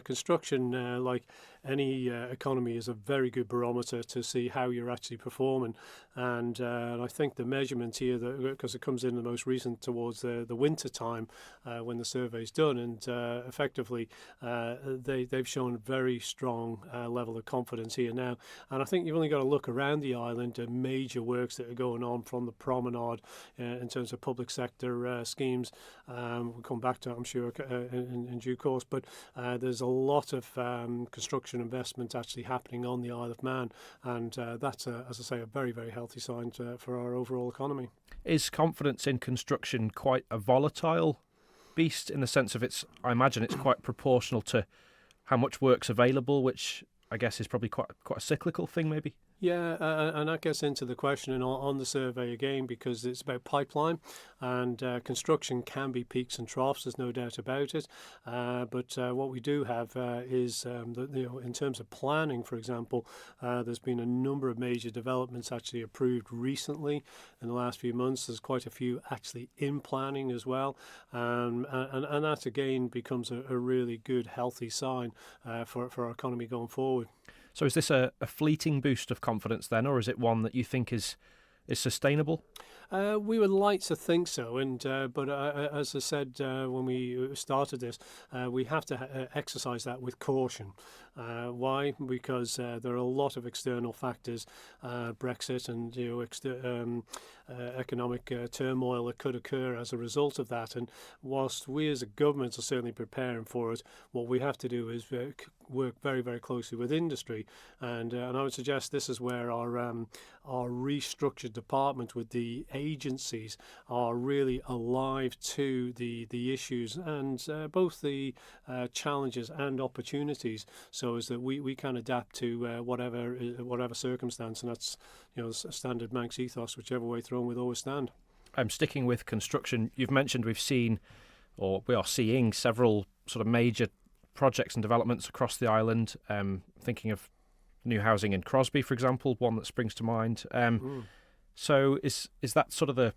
construction, like any economy, is a very good barometer to see how you're actually performing. And I think the measurement here, because it comes in the most recent towards the winter time when the survey's done, and effectively they've shown a very strong level of confidence here now. And I think you've only got to look around the island at major works that are going on from the promenade in terms of public sector schemes. We'll come back to it, I'm sure, in due course. But there's a lot of construction investment actually happening on the Isle of Man, and that's, as I say, a very, very healthy sign for our overall economy. Is confidence in construction quite a volatile beast in the sense of I imagine it's quite proportional to how much work's available, which I guess is probably quite a cyclical thing maybe? Yeah, and that gets into the questioning on the survey again, because it's about pipeline, and construction can be peaks and troughs, there's no doubt about it. But what we do have is, in terms of planning, for example, there's been a number of major developments actually approved recently in the last few months. There's quite a few actually in planning as well. And that again becomes a really good, healthy sign for our economy going forward. So is this a fleeting boost of confidence then, or is it one that you think is sustainable? We would like to think so, but as I said when we started this, we have to exercise that with caution. Why? Because there are a lot of external factors, Brexit and economic turmoil that could occur as a result of that. And whilst we as a government are certainly preparing for it, what we have to do is work very, very closely with industry, and I would suggest this is where our restructured department with the agencies are really alive to the issues and both the challenges and opportunities, so as that we can adapt to whatever circumstance, and that's standard Manx ethos, whichever way thrown we'll always stand. I'm sticking with construction. You've mentioned we are seeing several sort of major projects and developments across the island. Thinking of new housing in Crosby, for example, one that springs to mind. So is that sort of the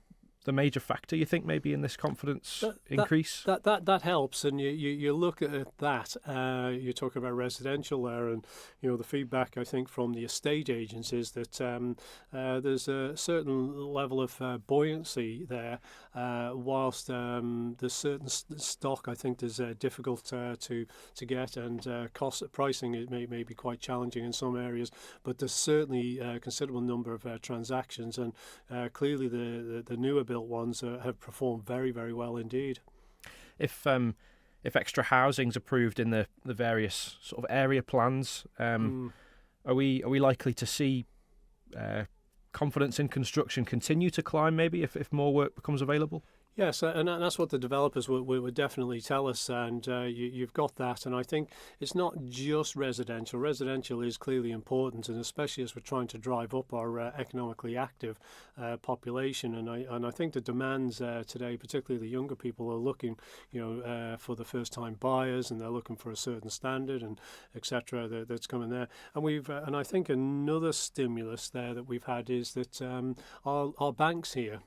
major factor, you think, maybe in this confidence increase? That helps, and you look at that. You're talking about residential there, and the feedback I think from the estate agents is that there's a certain level of buoyancy there, whilst there's certain stock I think is difficult to get, and pricing it may be quite challenging in some areas, but there's certainly a considerable number of transactions, and clearly the newer built ones have performed very, very well indeed. If extra housing's approved in the various sort of area plans, are we likely to see confidence in construction continue to climb maybe if more work becomes available? Yes, and that's what the developers would definitely tell us, and you've got that. And I think it's not just residential. Residential is clearly important, and especially as we're trying to drive up our economically active population. And I think the demands today, particularly the younger people, are looking, for the first-time buyers, and they're looking for a certain standard and etc. That's coming there. And I think another stimulus there that we've had is that our banks here,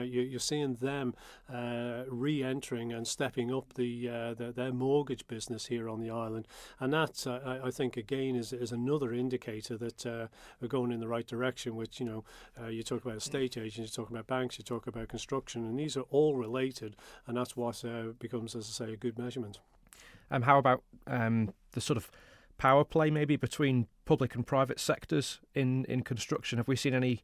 you're seeing them re-entering and stepping up their mortgage business here on the island, and that I think again is another indicator that we're going in the right direction. Which you talk about estate agents, you talk about banks, you talk about construction, and these are all related, and that's what becomes, as I say, a good measurement. How about the sort of power play maybe between public and private sectors in construction? Have we seen any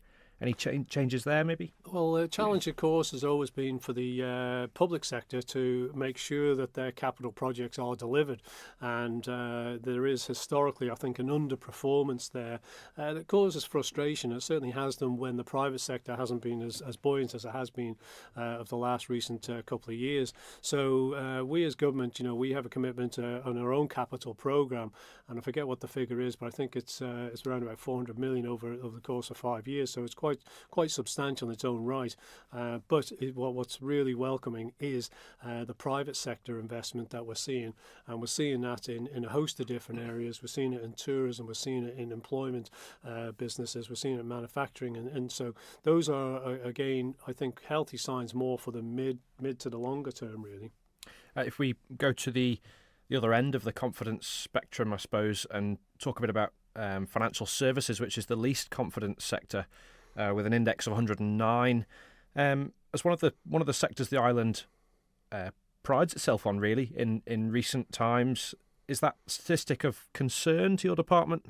changes there, maybe? Well, the challenge, of course, has always been for the public sector to make sure that their capital projects are delivered. And there is historically, I think, an underperformance there that causes frustration. It certainly has done when the private sector hasn't been as buoyant as it has been of the last recent couple of years. So we as government, we have a commitment on our own capital programme. And I forget what the figure is, but I think it's around about 400 million over the course of 5 years. So it's quite substantial in its own right, but what's really welcoming is the private sector investment that we're seeing, and we're seeing that in a host of different areas. We're seeing it in tourism, we're seeing it in employment businesses, we're seeing it in manufacturing, and so those are again, I think, healthy signs more for the mid to the longer term, really. If we go to the the other end of the confidence spectrum, I suppose, and talk a bit about financial services, which is the least confident sector, with an index of 109. As one of the sectors the island prides itself on, really, in recent times. Is that statistic of concern to your department?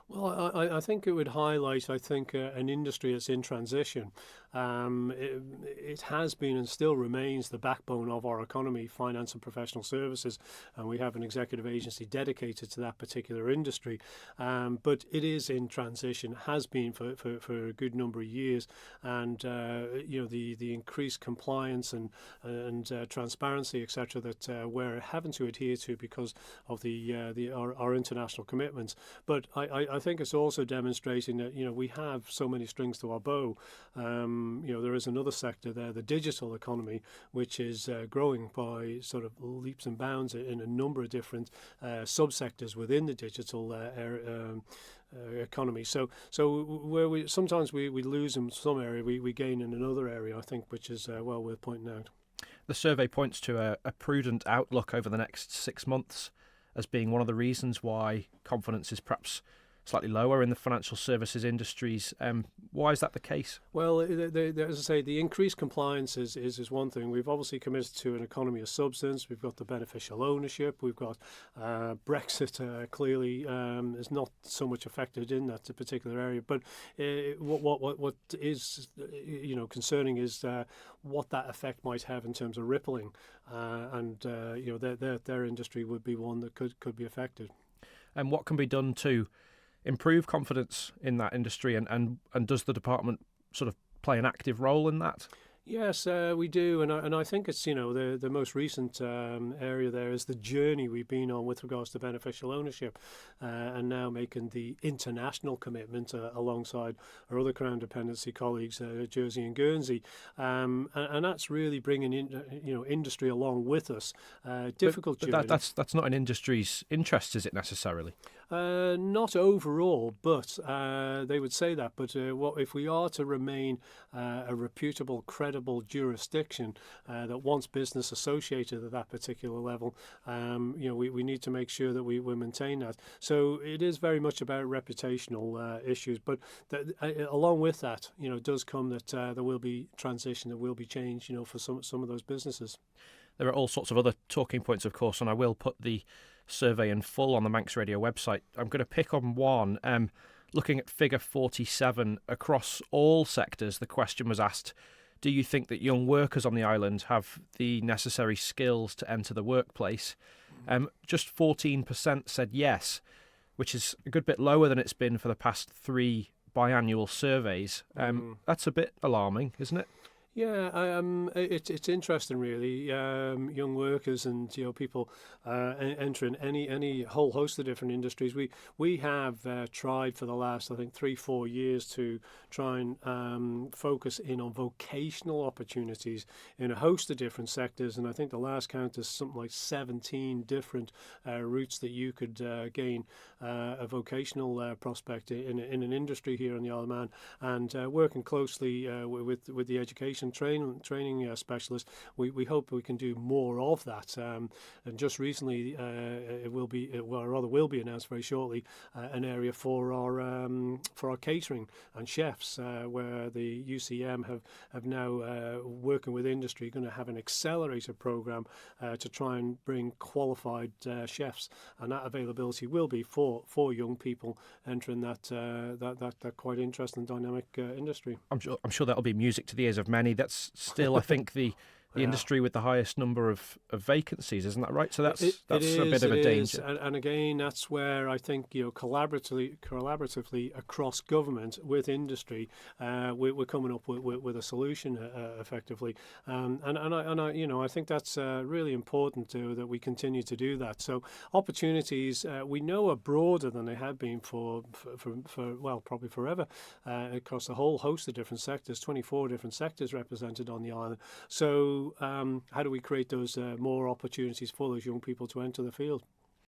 Well, I think it would highlight, an industry that's in transition. It has been and still remains the backbone of our economy, finance and professional services, and we have an executive agency dedicated to that particular industry. But it is in transition, has been for a good number of years, and the increased compliance and transparency, etc., that we're having to adhere to because of our international commitments. But I think it's also demonstrating that we have so many strings to our bow. There is another sector there, the digital economy, which is growing by sort of leaps and bounds in a number of different subsectors within the digital economy. So where we sometimes we lose in some area, we gain in another area, I think, which is well worth pointing out. The survey points to a prudent outlook over the next 6 months as being one of the reasons why confidence is perhaps slightly lower in the financial services industries. Why is that the case? Well, as I say, the increased compliance is one thing. We've obviously committed to an economy of substance. We've got the beneficial ownership. We've got Brexit. Clearly, is not so much affected in that particular area. But what is concerning is what that effect might have in terms of rippling, and their industry would be one that could be affected. And what can be done to improve confidence in that industry, and does the department sort of play an active role in that? Yes, we do, and I think it's the most recent area there is the journey we've been on with regards to beneficial ownership, and now making the international commitment alongside our other Crown dependency colleagues, Jersey and Guernsey, and that's really bringing in industry along with us. Difficult but journey. That's not in industry's interest, is it necessarily? Not overall, but they would say that. But if we are to remain a reputable, credible jurisdiction that wants business associated at that particular level, we need to make sure that we maintain that. So it is very much about reputational issues. But along with that, does come that there will be transition, there will be change, for some of those businesses. There are all sorts of other talking points, of course, and I will put the survey in full on the Manx Radio website. I'm going to pick on one. Looking at figure 47, across all sectors, the question was asked, do you think that young workers on the island have the necessary skills to enter the workplace? Just 14% said yes, which is a good bit lower than it's been for the past 3 biannual surveys. That's a bit alarming, isn't it? Yeah, it's interesting, really. Young workers and people entering any whole host of different industries. We have tried for the last, I think, 3-4 years to try and focus in on vocational opportunities in a host of different sectors. And I think the last count is something like 17 different routes that you could gain a vocational prospect in an industry here in the Isle of Man. And working closely with the education training specialists, we hope we can do more of that. And just recently, it will be announced very shortly an area for our catering and chefs, where the UCM have now working with industry, going to have an accelerator program to try and bring qualified chefs, and that availability will be for young people entering that quite interesting dynamic industry. I'm sure that'll be music to the ears of many. That's still, I think, the industry with the highest number of vacancies, isn't that right? So that's a bit of a danger. And again, that's where I think collaboratively across government with industry, we're coming up with a solution effectively. And I think that's really important that we continue to do that. So opportunities we know are broader than they have been for probably forever, across a whole host of different sectors, 24 different sectors represented on the island. So how do we create those more opportunities for those young people to enter the field?